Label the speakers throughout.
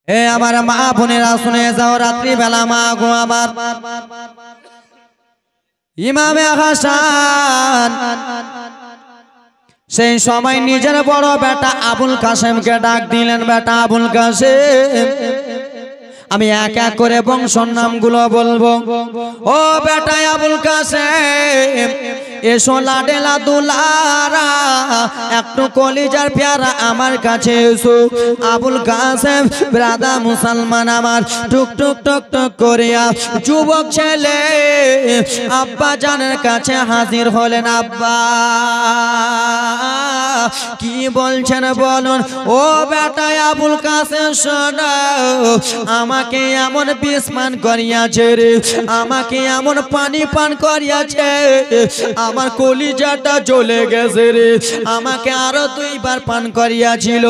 Speaker 1: এ আমার মা বোনেরা শুনে যাও, রাত্রি বেলা মা গো আমার ইমামে হাসান সেই সময় নিজের বড় বেটা আবুল কাসেমকে ডাক দিলেন। বেটা আবুল কাসেম, আমি এক এক করে বংশের নামগুলো বলবো। ও বেটা আবুল কাসেম, এসো লাডেলা দুলারা, একটু কলিজার পেয়ারা আমার কাছে এসো। আবুল কাসেম ব্রাদা মুসলমান আমার টুক টুক টুক টুক করিয়া যুবক ছেলে আব্বা জানের কাছে হাজির হলেন। আব্বা কি বলছেন বলুন। ও বেটা আবুল কাসেম শোনো, আমাকে এমন বিষ পান করিয়াছে রে, আমাকে এমন পানি পান করিয়াছে, আমার কলিজাটা জ্বলে গেছে রে। আমাকে আরো দুইবার পান করিয়াছিল,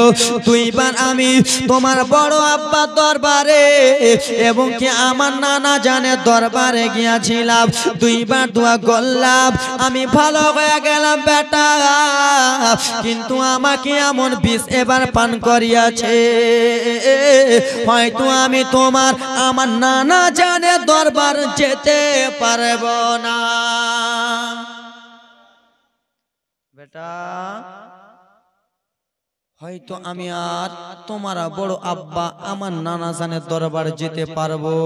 Speaker 1: দুইবার আমি তোমার বড় আব্বার দরবারে এবং কি আমার নানা জানের দরবারে গিয়াছিলাম, দুইবার দোয়া করলাম, আমি ভালো হয়ে গেলাম বেটা, কিন্তু আমাকে এমন বিষ এবার পান করিয়াছে, হয়তো আমি তোমার আমার নানা জানের দরবার যেতে পারব না। বেটা হয়তো আমি আর তোমার বড় আব্বা আমার নানা জানের দরবার যেতে পারবো।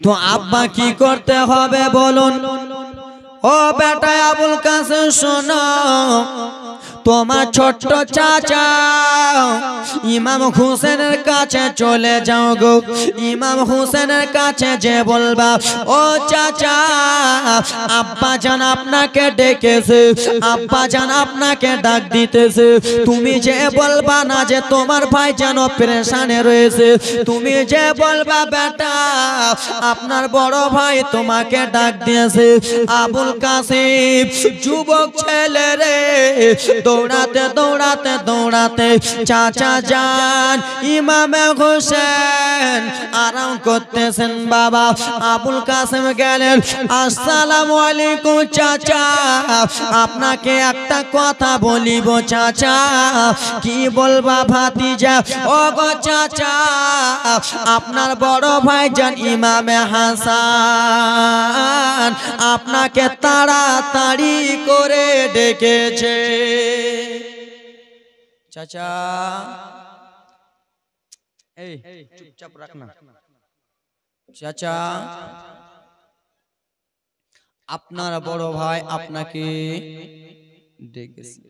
Speaker 1: তো আব্বা কি করতে হবে বলুন। ও বেটা আবুল কাসেম শোনো, তোমার ছোট্ট চাচা ইমাম হুসেনের কাছে চলে যাও গো। ইমাম হুসেনের কাছে যে বলবা, ও চাচা আব্বা জান আপনাকে ডেকেছে, আব্বা জান আপনাকে ডাক দিতেছে। তুমি যে বলবা না যে তোমার ভাই যেন পেরেশানে রয়েছে, তুমি যে বলবা বেটা আপনার বড় ভাই তোমাকে ডাক দিয়েছে। আবুল কাসেম যুবক ছেলে রে দৌড়াতে দৌড়াতে দৌড়াতে চাচা যান ইমামে হোসেন আরাম করতেছেন। বাবা আবুল কাসেম গেলেন, আসসালামু আলাইকুম চাচা, আপনাকে একটা কথা বলিব চাচা। কি বলবা ভাতিজা? ও গো চাচা, আপনার বড় ভাই যান ইমামে হাসান আপনাকে তাড়াতাড়ি করে ডেকেছে। চাচা এই চুপচাপ রাখ না। চাচা আপনার বড় ভাই আপনাকে ডেকেছে।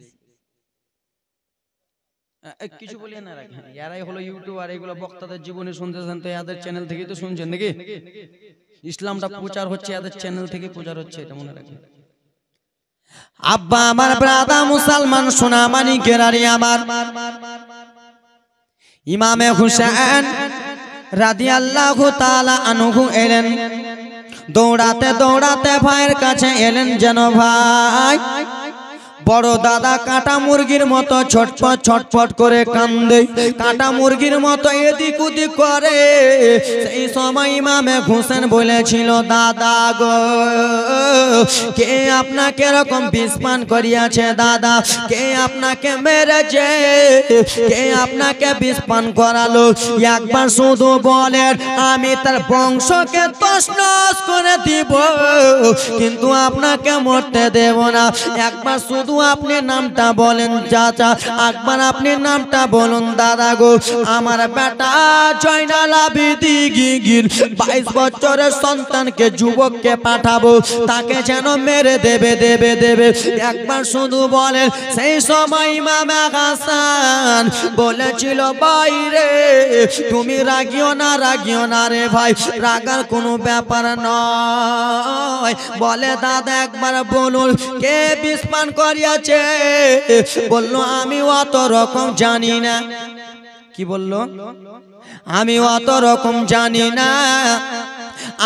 Speaker 1: কিছু বলিয়ে না রাখেন, এরাই হলো ইউটিউবার, এগুলো বক্তাদের জীবনে শুনতেছেন তো এদের চ্যানেল থেকে তো শুনছেন নাকি? ইসলামটা প্রচার হচ্ছে এদের চ্যানেল থেকে প্রচার হচ্ছে, এটা মনে রাখেন। আব্বা আমার ব্রাদা মুসলমান সোনা মানিকের আরে আমার ইমামে হুসেন রাদিয়াল্লাহু তাআলা আনহু এলেন। দৌড়াতে দৌড়াতে ভাইয়ের কাছে এলেন, যেন ভাই বড় দাদা কাটা মুরগির মতো ছটফট ছটফট করে কান্দে, কাটা মুরগির মতো এদিক ওদিক করে। সেই সময় ইমামে হোসেন বলেছিল, দাদা গো কে আপনাকে এরকম বিষ পান করিয়াছে? দাদা কে আপনাকে মেরেছে? কে আপনাকে বিষ পান করালো? একবার শুধু বলেন, আমি তার বংশকে তছনছ করে দিব, কিন্তু আপনাকে মরতে দেব না। একবার শুধু আপনি নামটা বলেন চাচা, একবার আপনি নামটা বলুন। দাদা গো আমার বেটা জয়নাল আবেদিন গিগির 22 বছরের সন্তানকে যুবককে পাঠাবো, তাকে যেন মেরে দেবে দেবে দেবে। একবার শুধু বলেন। সেই সময় ইমামে হাসান বলেছিল, বাইরে তুমি রাগিও না রে ভাই, রাগার কোনো ব্যাপার নয়। বলে দাদা একবার বলুন কে বিষ পান করিয়াছে? বললো আমি অত রকম জানি না। কি বললো? আমি অত রকম জানি না,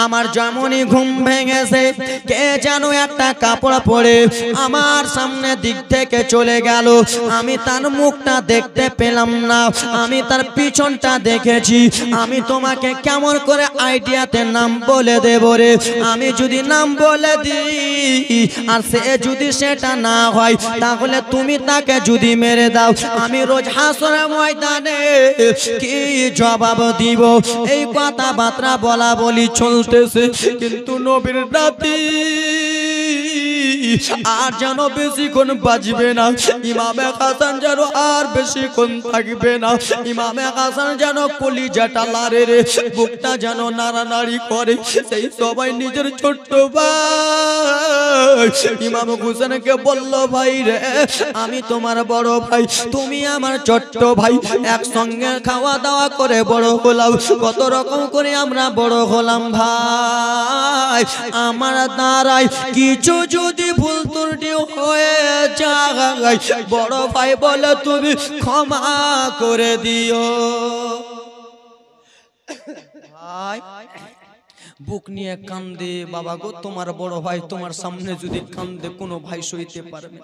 Speaker 1: আমার যেমনই ঘুম ভেঙেছে কে যেন একটা কাপড় পরে আমার সামনে দিক থেকে চলে গেল। আমি তার মুখটা দেখতে পেলাম না, আমি তার পিছনটা দেখেছি। আমি তোমাকে কেমন করে আইডিয়াতে নাম বলে দেব রে? আমি যদি নাম বলে দিই আর সে যদি সেটা না হয়, তাহলে তুমি তাকে যদি মেরে দাও, আমি রোজ হাসরের ময়দানে কি জবাব দিব? এই কথাবার্তা বলা বলি চলতেছে, কিন্তু নবীর নাতি আর যেন বেশিক্ষণ বাজবে না। ইমামে হাসান যেন আর বেশিক্ষণ থাকবে না। ইমামে হাসান যেন কলিজাটা লাড়ে রে, বুকটা যেন নাড়ানাড়ি করে। সেই সবাই নিজের ছোট্ট ভাই ইমাম হোসেনকে বলল, ভাই রে আমি তোমার বড় ভাই, তুমি আমার ছোট্ট ভাই, একসঙ্গে খাওয়া দাওয়া করে বড় হলাম, কত রকম করে আমরা বড় হলাম। ভাই আমার দ্বারাই কিছু যদি ভুল ত্রুটি হয়ে যায়, বড় ভাই বলে তুমি ক্ষমা করে দিও। ভাই বুক নিয়ে কান্দে, বাবা গো তোমার বড় ভাই তোমার সামনে যদি কান্দে কোনো ভাই সইতে পারবে?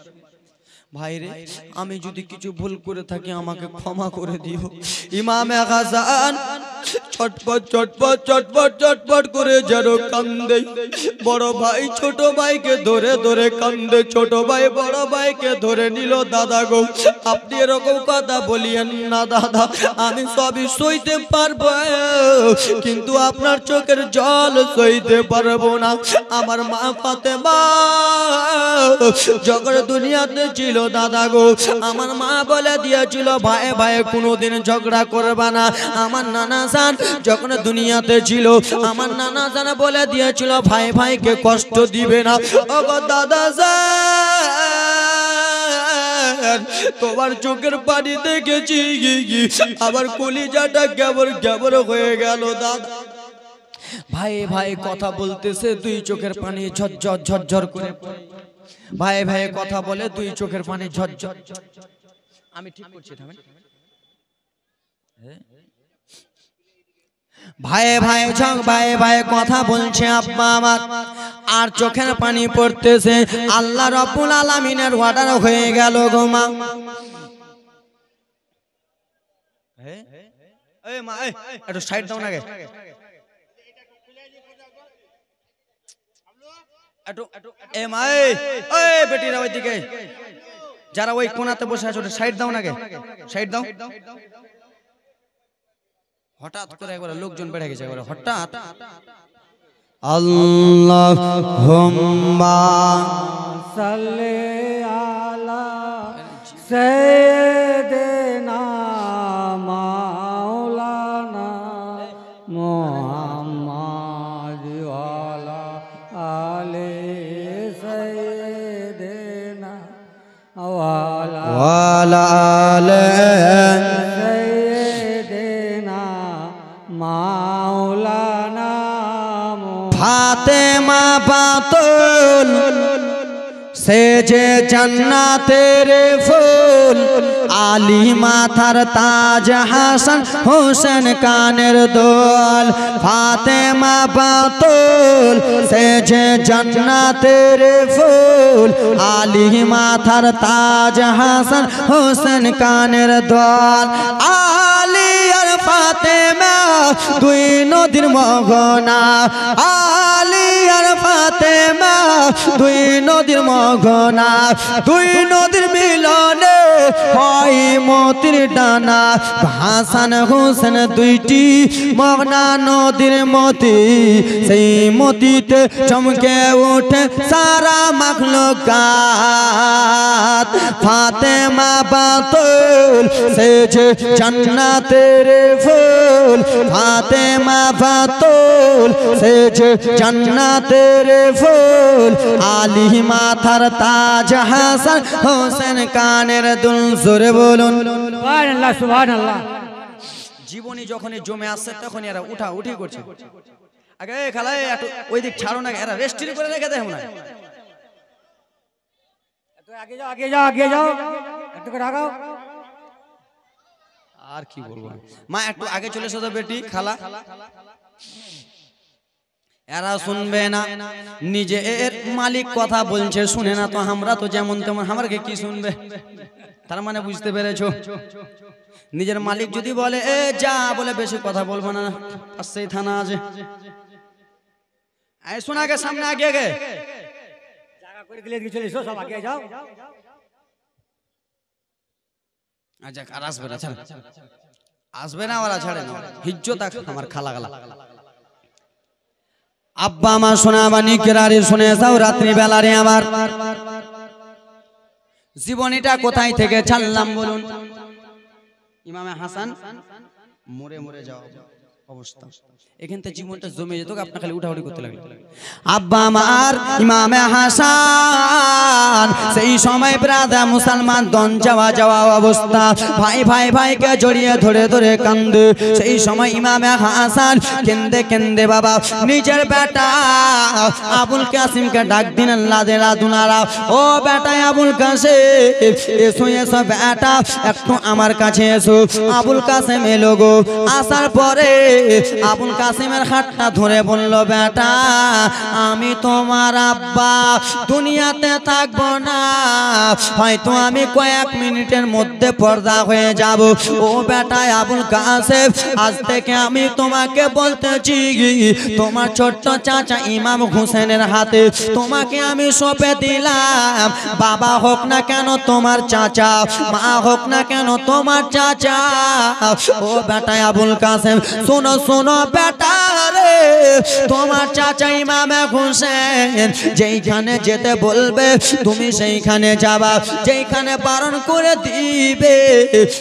Speaker 1: ভাই রে আমি যদি কিছু ভুল করে থাকি আমাকে ক্ষমা করে দিও। ইমামে হাসান ছটপট ছটপট ছটপট ছটপট করে যেন কান্দে। বড় ভাই ছোট ভাইকে ধরে ধরে কান্দে, ছোট ভাই বড় ভাইকে ধরে নিল। দাদা গো আপনি এরকম কথা বলিয়েন না দাদা, আমি সবই সইতে পারবো, কিন্তু আপনার চোখের জল সইতে পারবো না। আমার মা ফাতেমা যখন দুনিয়াতে ছিল দাদা গো, আমার মা বলে দিয়েছিল ভাই ভাই কোনোদিন ঝগড়া করবা না। আমার নানা জান যখন দুনিয়াতে ছিল, আমার নানা জান বলে দিয়েছিল ভাই ভাইকে কষ্ট দিবে না। ও দাদা জান তোমার চোখের পানি দেখেছি, আবার কলিজাটা কেবল কেবল হয়ে গেল দাদা। ভাই ভাই কথা বলতেছে, দুই চোখের পানি ঝরঝর ঝরঝর করে। ভাই ভাই কথা বলে, দুই চোখের পানি ঝরঝর। আমি ঠিক করছি ভাই ভাই ঝক ভাই ভাই কথা বলছে আব্বা আমার, আর চোখের পানি পড়তেছে। আল্লাহ রাব্বুল আলামিনের অর্ডার হয়ে গেল গো মা। এই মা একটু সাইড দাও না গে, এ মা এই বেটিরা ওইদিকে যারা ওই কোনাতে বসে আছে ওটা সাইড দাও না গে, সাইড দাও। হঠাৎ করে একবার লোকজন বেড়ে গেছে, একবার হঠাৎ। আল্লাহুম্মা
Speaker 2: সাল্লি আলা সাইয়্যিদিনা মাওলানা মুহাম্মাদ ওয়ালা আলি সাইয়্যিদিনা ওয়ালা
Speaker 1: আলি
Speaker 2: সাইয়্যিদিনা মাওলানা
Speaker 1: ফাতেমা বাতুল সে যে জান্নাতের ফুল, আলী মাথার তাজ, হাসান হোসেন কানের দোল। ফাতেমা বাতুল সে যে জান্নাতের ফুল, আলী মাথার তাজ, হাসান হোসেন কানের দোল। আলী আর ফাতেমা দুই নদীর মোহনা, আলী আর ফাতেমা দুই নদীর মোহনা, দুই নদীর মিলনে হয় মতির ডানা। হাসান হোসেন দুইটি মোহনা নদীর মতি, সেই মতিতে চমকে ওঠে সারা মাখলুকাত। ফাতেমা বাতুল সে যে জান্নাতের ফুল, ফাতেমা বাতুল সে যে জান্নাতের ফুল, আলী মাথার তাজ, হাসান হোসেন কানের দুল। জোরে বলুন
Speaker 2: সুবহানাল্লাহ সুবহানাল্লাহ।
Speaker 1: জীবনী যখনই জমে আসছে তখন এরা উঠা উঠি করছে। আগে খেলায় ওই দিক ছাড়ো না, এরা রেস্ট্রি করে রেখে দেয় মনে হয়।
Speaker 2: আগে যাও আগে যাও আগে যাও, একটু করে আগাও।
Speaker 1: আর কি বলবো মা, একটু আগে চলে এসো তো বেটি, খালা এরা শুনবে না, নিজের মালিক কথা বলছে শুনে না, তো আমরা তো যেমন তেমন, আমাকে কি শুনবে? তার মানে বুঝতে পেরেছো, নিজের মালিক যদি বলে এ যা, বলে বেশি কথা বলবো না, পাশেই থানা আছে, শোনাকে সামনে আগে গে
Speaker 2: জায়গা করে দিলে চলে এসো, সব আগে যাও।
Speaker 1: আচ্ছা আর আসবে না, ছাড় আসবে না, ওরা ছাড়ে না, হিজ্জত আমার খালা গালা। আব্বা মা শোনা বানি কেরারে শুনে যাও, রাত্রি বেলারে আমার জীবনীটা কোথায় থেকে ছাড়লাম বলুন? ইমামে হাসান মরে মরে যাওয়া অবস্থা, এখান থেকে জীবনটা জমে যেত, আপনার খালি উঠাউঠি করতে লাগলো। আব্বা আমার ইমামে হাসান সেই সময় ব্রাদা মুসলমান দন যাওয়া যাওয়া অবস্থা, ভাই ভাই ভাইকে জড়িয়ে ধরে ধরে কান্দে। সেই সময় ইমামে হাসান কেন্দে কেন্দে বাবা নিজের বেটা আবুল কাসিমকে ডাক দিলেন, লাদে লাদুনারা, ও বেটা আবুল কাসিম এসো এসো বেটা, একটু আমার কাছে এসো। আবুল কাসিম এলো গো, আসার পরে আবুল কাসিমের হাতটা ধরে বলল, বেটা আমি তোমার আব্বা, দুনিয়াতে থাকবো না, হয়তো আমি কয়েক মিনিটের মধ্যে পর্দা হয়ে যাব। ও বেটা আবুল কাসিম, আজ থেকে আমি তোমাকে বলতেছি, তোমার ছোট্ট চাচা ইমাম হোসেনের হাতে তোমাকে আমি সঁপে দিলাম। বাবা হোক না কেন তোমার চাচা, মা হোক না কেন তোমার চাচা। ও বেটা আবুল কাসিম শোনো শোনো বেটা রে, তোমার চাচা ইমামে হোসেন যেইখানে যেতে বলবে তুমি সেইখানে যাবা, যেইখানে বারণ করে দিবে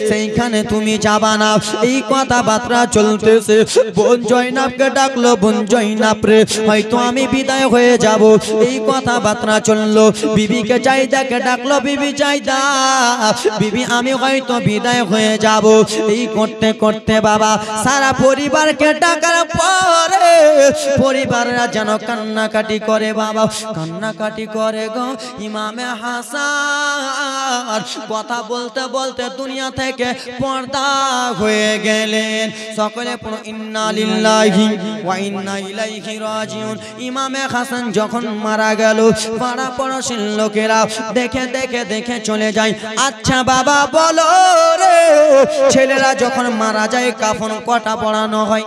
Speaker 1: সেইখানে তুমি যাবা না। এই কথাবার্তা চলতেছে, বোন জয়নাবকে ডাকলো, বোন জয়নাব রে হয়তো আমি বিদায় হয়ে যাব। এই কথাবার্তা চললো, বিবিকে জাইদাকে ডাকলো, বিবি জাইদা, বিবি আমি হয়তো বিদায় হয়ে যাব। এই করতে করতে বাবা সারা পরিবারকে ডাকার পরে পরিবাররা যেন কান্নাকাটি করে, বাবা কান্নাকাটি করে গো। ইমামে হাসান কথা বলতে বলতে দুনিয়া থেকে পর্দা হয়ে গেলেন। সকলে পড়ো ইন্না লিল্লাহি ওয়া ইন্না ইলাইহি রাজিউন। ইমামে হাসান যখন মারা গেল, পাড়া পড়োশির লোকেরা দেখে দেখে দেখে চলে যায়। আচ্ছা বাবা বলো রে, ছেলেরা যখন মারা যায় কাফন কটা পড়ানো হয়?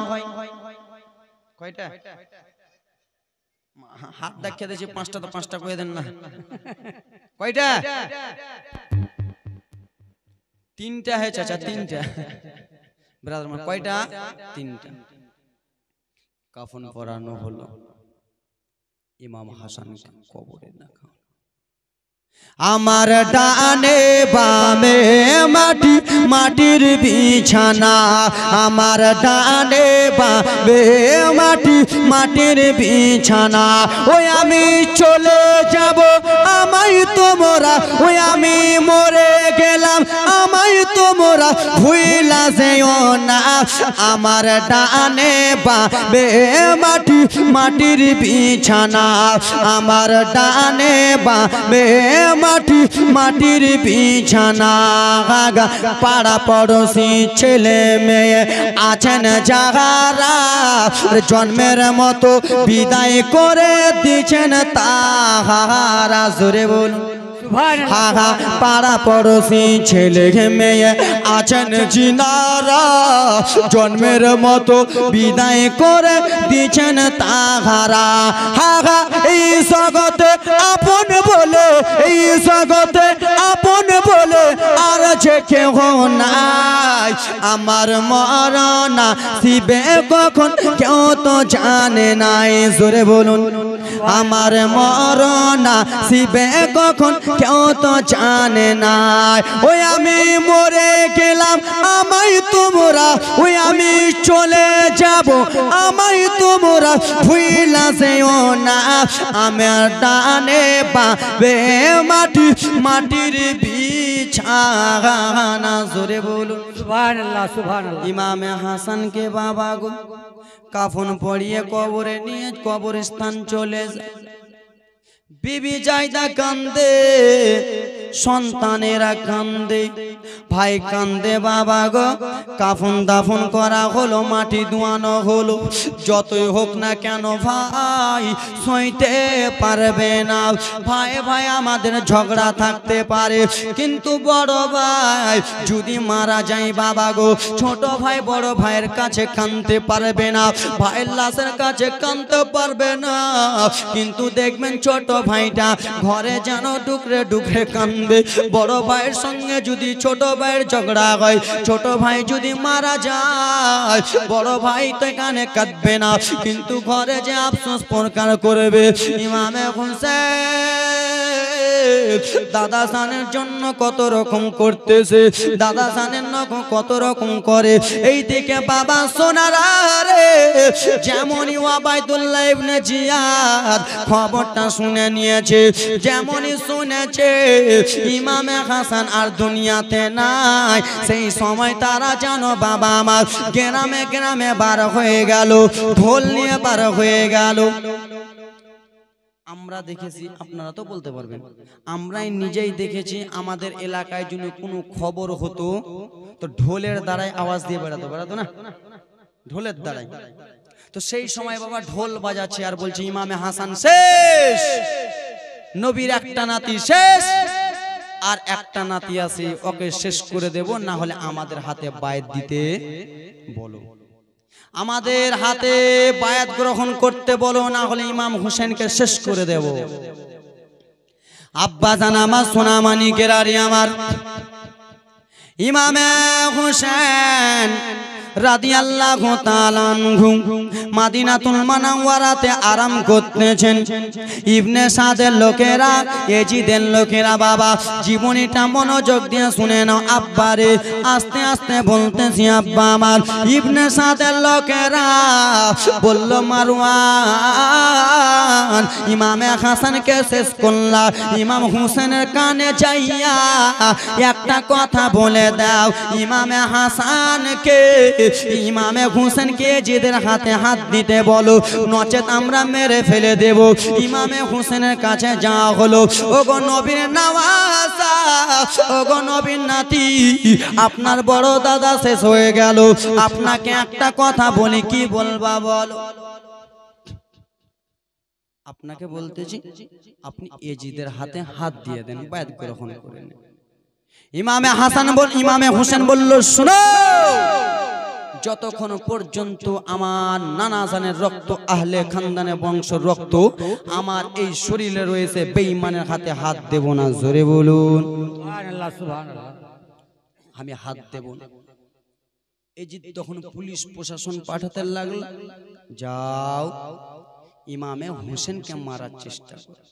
Speaker 1: কয়টা? হাত দেখে দিয়েছি পাঁচটা, তো পাঁচটা কয়ে দেন না। কয়টা? তিনটা হে চাচা, তিনটা। ব্রাদার কয়টা? তিনটা। কাফন পরানো হলো, ইমাম হাসান কবরে রাখা। আমার ডানে বামে মাটি, মাটির বিছানা, আমার ডানে বামে মাটি, মাটির বিছানা। ওই আমি চলে যাব, আমায় তোমরা, ওই আমি মরে গেলাম, আমায় তোমরা ভুইলা যেও না। আমার ডানে বামে মাটি, মাটির বিছানা, আমার ডানে বামে মাটি, মাটির বিছানা। পাড়া পড়োশি ছেলে মেয়ে আছেন যাহারা, জন্মের মতো বিদায় করে দিচ্ছেন তাহারা। জোরে বলুন হা হা। পাড়া পড়োশি ছেলে মেয়ে আছেন জিনারা, জন্মের মতো বিদায় করে দিচ্ছেন তাহারা। হা হা। এই জগতে আপন বলে, এই জগতে আপন বলে আর যে কেহ নাই। আমার মরনা শিবে কখন কেউ তো জানে নাই। জোরে বলুন আমার মরনা শিবে কখন কেউ তো জানে নাই। ওই আমি মরে গেলাম, আমায় তোমরা, ওই আমি চলে যাব, আমায় তোমরা ভুইলা যেও না। আমার ডানে বামে মাটি, মাটির বিছানা। জোরে বলুন
Speaker 2: সুবহানাল্লাহ সুবহানাল্লাহ।
Speaker 1: ইমামে হাসানকে বাবা গো কাফন পরিয়ে কবরে নিয়ে কবরস্থান চলে যায়। বিবি জাইদা কান্দে, সন্তানেরা কান্দে, ভাই কান্দে বাবা গো, কাফন দাফন করা হলো, মাটি ধোয়ানো হলো, যতই হোক না কেন ভাই সইতে পারবে না। ভাই ভাই আমাদের ঝগড়া থাকতে পারে, কিন্তু বড় ভাই যদি মারা যায় বাবা গো, ছোট ভাই বড় ভাইয়ের কাছে কাঁদতে পারবে না, ভাইয়ের লাশের কাছে কাঁদতে পারবে না, কিন্তু দেখবেন ছোট ভাইটা ঘরে যেন ডুকরে ডুকরে কাঁদবে। বড় ভাইয়ের সঙ্গে যদি ছোট ভাইয়ের ঝগড়া হয়, ছোট ভাই যদি মারা যায়, বড় ভাই তো এখানে কাঁদবে না, কিন্তু ঘরে যে আফসোস প্রকার করবে। ইমামে হুসেন দাদা সানের জন্য কত রকম করতেছে, দাদা সানের কত রকম করে। এই দিকে বাবা সোনারা রে, যেমনই ওবায়দুল্লাহ ইবনে জিয়াদ খবরটা শুনে নিয়েছে, যেমনই শুনেছে ইমামে হাসান আর দুনিয়াতে নাই, সেই সময় তারা জানো বাবা আমার গ্রামে গ্রামে বার হয়ে গেল, ঢোল নিয়ে বার হয়ে গেল। আমরা দেখেছি, আপনারা তো বলতে পারবেন, আমরাই নিজেই দেখেছি, আমাদের এলাকায় যদি কোনো খবর হতো তো ঢোলের দ্বারাই আওয়াজ দিয়ে বেড়াতো না, ঢোলের দ্বারাই। তো সেই সময় বাবা ঢোল বাজাচ্ছে আর বলছে ইমামে হাসান শেষ, নবীর একটা নাতি শেষ, আর একটা নাতি আছে, ওকে শেষ করে দেব, না হলে আমাদের হাতে বায়াত দিতে বলো, আমাদের হাতে বায়াত গ্রহণ করতে বলো, না হলে ইমাম হুসেনকে শেষ করে দেব। আব্বা জান আমার, সোনা মানিকের আরি আমার, ইমামে হুসেন রাদিয়াল্লাহু তাআলা আনহু মদিনাতুল মুনাওয়ারাতে আরাম করতেছেন। ইবনে সাদের লোকেরা, ইয়াজিদের লোকেরা বাবা জীবনীটা মনোযোগ দিয়ে শুনে নাও। আব্বারে আস্তে আস্তে বলতেছি আব্বা আমার, ইবনে সাদের লোকেরা বলল মারওয়ান ইমামে হাসানকে শেষ করলা, ইমাম হুসেনের কানে যাইয়া একটা কথা বলে দাও, ইমামে হাসানকে ইমামে হুসেনকে জিদের হাতে হাত দিতে বলো, নচেত আমরা মেরে ফেলে দেব। ইমামে হুসেনের কাছে যাওয়া হলো, ওগো নবীর নওয়াজা, ওগো নবীর নাতি, আপনার বড় দাদা শেষ হয়ে গেল, আপনাকে একটা কথা বলি, কি বলবা বলো? আপনাকে বলতেছি, আপনি এজিদের হাতে হাত দিয়ে দেন, বায়াত গ্রহণ করে নেন। ইমামে হুসেন বলল, শোনো, যতক্ষণ পর্যন্ত আমার নানা জানের রক্ত, আহলে খানদানের বংশ রক্ত আমার এই শরীরে রয়েছে, বেঈমানের হাতে হাত দেব না। জোরে বলুন সুবহানাল্লাহ, সুবহানাল্লাহ। আমি হাত দেব না। এই যে তখন পুলিশ প্রশাসন পাঠাতে লাগলো, যাও ইমামে হুসেনকে মারার চেষ্টা করো।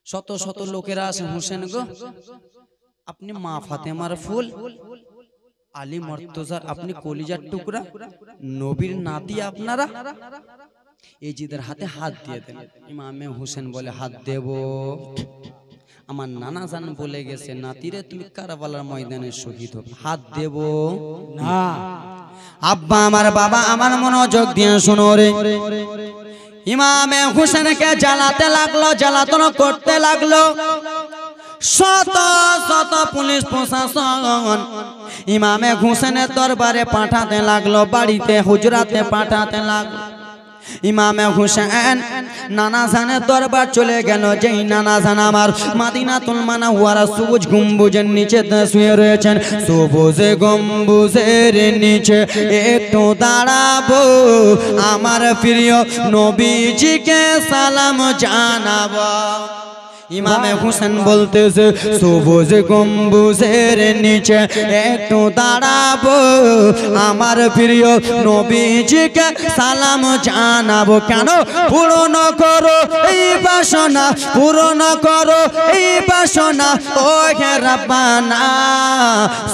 Speaker 1: শত শত লোকেরা আছে, হুসেন গো আপনি মা ফাতেমার ফুল, আলী মর্তজার আপনি কলিজার টুকরা, নবীর নাতি আপনারা, এজিদের হাতে হাত দিয়ে দেন। ইমামে হুসেন বলে, হাত দেব? আমার নানা জান বলে গেছে, নাতিরে তুমি কারবালার ময়দানে শহীদ হবে, হাত দেব না। আব্বা আমার, বাবা আমার, মনোযোগ দিয়ে শোনো রে। ইমামে হুসেনকে জ্বালাতে লাগলো, জ্বালাতন করতে লাগলো, শত শত পুলিশ প্রশাসন ইমামে হুসেনের দরবারে পাঠাতে লাগলো, বাড়িতে হুজরাতে পাঠাতে লাগলো। ইমামে হুসেন নানা জানের দরবার চলে গেল, যেই নানা জান আমার মদিনাতুল মুনাওয়ারা সবুজ গম্বুজের নিচে শুয়ে রয়েছেন। সবুজ গম্বুজের নিচে একটু দাঁড়াবো, আমার প্রিয় নবীজিকে সালাম জানাবো। ইমামে হুসেন বলতেছে, সবুজ গম্বুজের নিচে একটু দাঁড়াবো, আমার প্রিয় নবীজিকে সালাম জানাবো। কেন? পূরণ করো এই বাসনা, পূরণ করো এই বাসনা, ও হে রাব্বানা।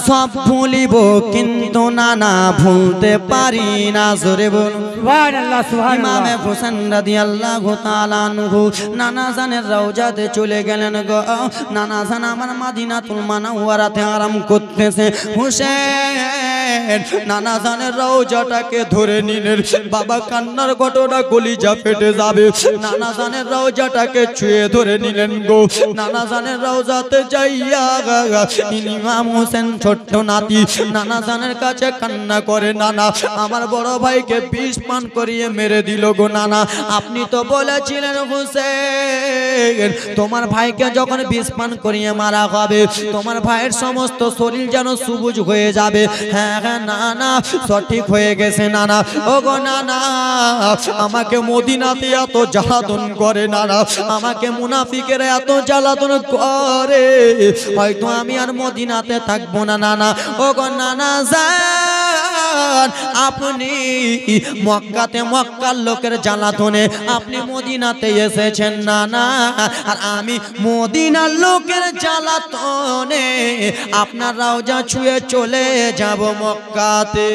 Speaker 1: সব ভুলিব কিন্তু নানা ভুলতে পারি না। জোরে বলুন সুবহানাল্লাহ, সুবহানাল্লাহ। ইমামে হুসেন রাদিয়াল্লাহু তাআলা আনহু নানা জানের রওজাতে চলে গেলেন গো নানা জান আমার মদিনাতুল মুনাওয়ারাতে আরাম করতেছে হুসেন নানা জানের রওজাটাকে ধরে নিলেন বাবা কান্নার ঘটনা কলিজা ফেটে যাবে নানা জানের রওজাটাকে ছুঁয়ে ধরে নিলেন গো নানা জানের রওজাতে যাইয়া ইমাম হোসেন ছোট্ট নাতি নানা জানের কাছে কান্না করে নানা আমার বড় ভাইকে বিষ পান করিয়ে মেরে দিল গো নানা আপনি তো বলেছিলেন হোসেন তোমার ভাইকে যখন বিষ পান করিয়ে মারা হবে তোমার ভাইয়ের সমস্ত শরীর যেন সবুজ হয়ে যাবে হ্যাঁ হ্যাঁ নানা সঠিক হয়ে গেছে নানা ও গো নানা আমাকে মদিনাতে এত জ্বালাতন করে নানা আমাকে মুনাফিকেরা এত জ্বালাতন করে হয়তো আমি আর মদিনাতে থাকবো না নানা ও গো নানা যান আপনি মক্কাতে মক্কার লোকের জ্বালাতনে আপনি মদিনাতে এসেছেন নানা আর আমি মদিনার লোকের জ্বালাতনে আপনার রওজা ছুঁয়ে চলে যাব মক্কাতে